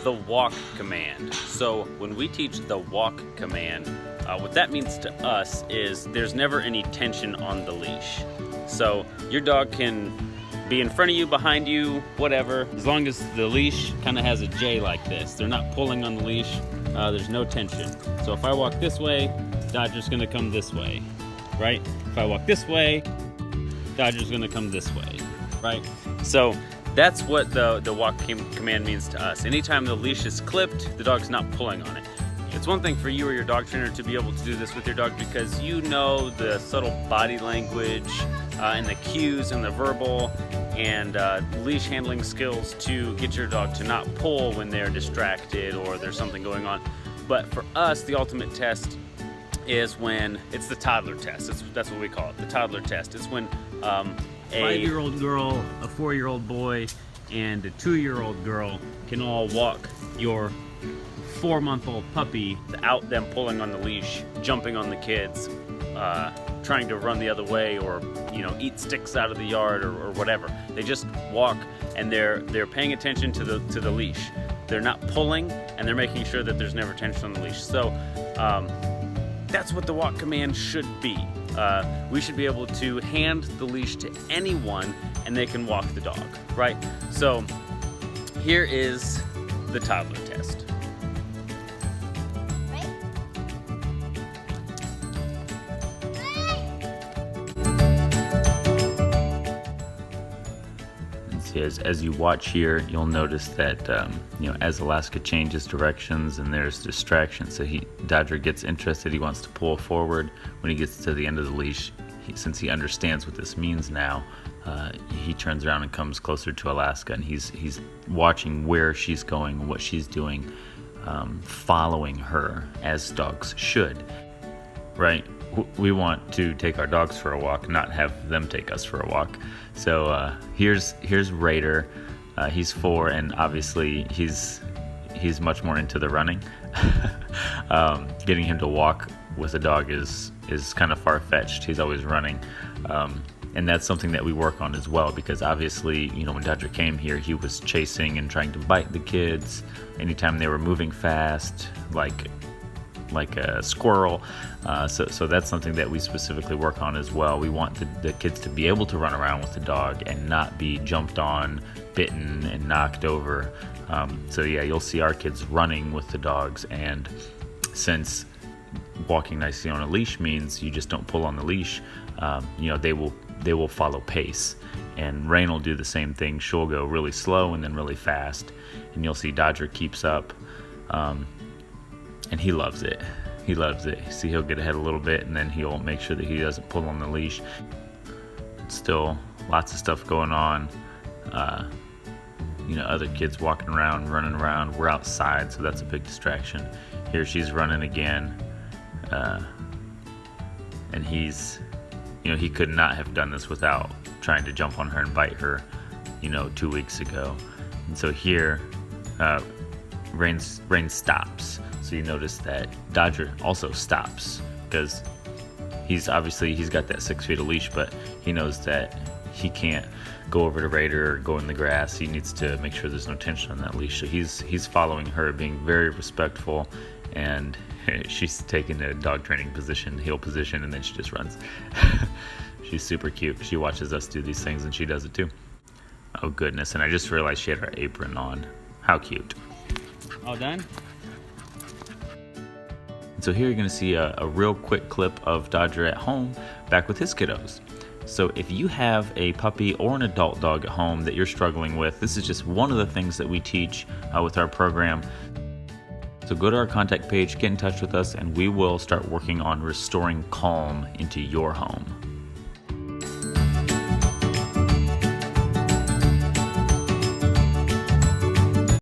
the walk command. So when we teach the walk command, what that means to us is there's never any tension on the leash. So your dog can be in front of you, behind you, whatever, as long as the leash kind of has a J like this. They're not pulling on the leash, there's no tension. So if I walk this way, Dodger's gonna come this way, right? If I walk this way, Dodger's gonna come this way, right? So that's what the walk command means to us. Anytime the leash is clipped, the dog's not pulling on it. It's one thing for you or your dog trainer to be able to do this with your dog because you know the subtle body language and the cues and the verbal and leash handling skills to get your dog to not pull when they're distracted or there's something going on. But for us, the ultimate test is when it's the toddler test. That's what we call it, the toddler test. It's when a 5-year-old girl, a 4-year-old boy, and a 2-year-old girl can all walk your 4-month-old puppy without them pulling on the leash, jumping on the kids, trying to run the other way, or eat sticks out of the yard or whatever. They just walk and they're paying attention to the leash. They're not pulling and they're making sure that there's never tension on the leash. So that's what the walk command should be. We should be able to hand the leash to anyone and they can walk the dog, right? So here is the toddler test. As you watch here, you'll notice that as Alaska changes directions and there's distraction, so Dodger gets interested. He wants to pull forward. When he gets to the end of the leash, since he understands what this means now, he turns around and comes closer to Alaska, and he's watching where she's going, what she's doing, following her as dogs should, right? We want to take our dogs for a walk, not have them take us for a walk. So here's Raider. He's 4, and obviously he's much more into the running. Getting him to walk with a dog is kind of far-fetched. He's always running, and that's something that we work on as well, because obviously when Dodger came here, he was chasing and trying to bite the kids anytime they were moving fast, like a squirrel. So that's something that we specifically work on as well. We want the kids to be able to run around with the dog and not be jumped on, bitten, and knocked over. So yeah, you'll see our kids running with the dogs, and since walking nicely on a leash means you just don't pull on the leash, they will follow pace. And Rain will do the same thing. She'll go really slow and then really fast, and you'll see Dodger keeps up. And he loves it. He loves it. See, he'll get ahead a little bit, and then he'll make sure that he doesn't pull on the leash. Still, lots of stuff going on. Other kids walking around, running around. We're outside, so that's a big distraction. Here she's running again. And he's, he could not have done this without trying to jump on her and bite her, 2 weeks ago. And so here, Rain stops. So you notice that Dodger also stops because he's got that 6 feet of leash, but he knows that he can't go over to Raider or go in the grass. He needs to make sure there's no tension on that leash. So he's following her, being very respectful, and she's taking a dog training position, heel position, and then she just runs. She's super cute. She watches us do these things and she does it too. Oh goodness, and I just realized she had her apron on. How cute. All done? So here you're going to see a real quick clip of Dodger at home back with his kiddos. So if you have a puppy or an adult dog at home that you're struggling with, this is just one of the things that we teach with our program. So go to our contact page, get in touch with us, and we will start working on restoring calm into your home.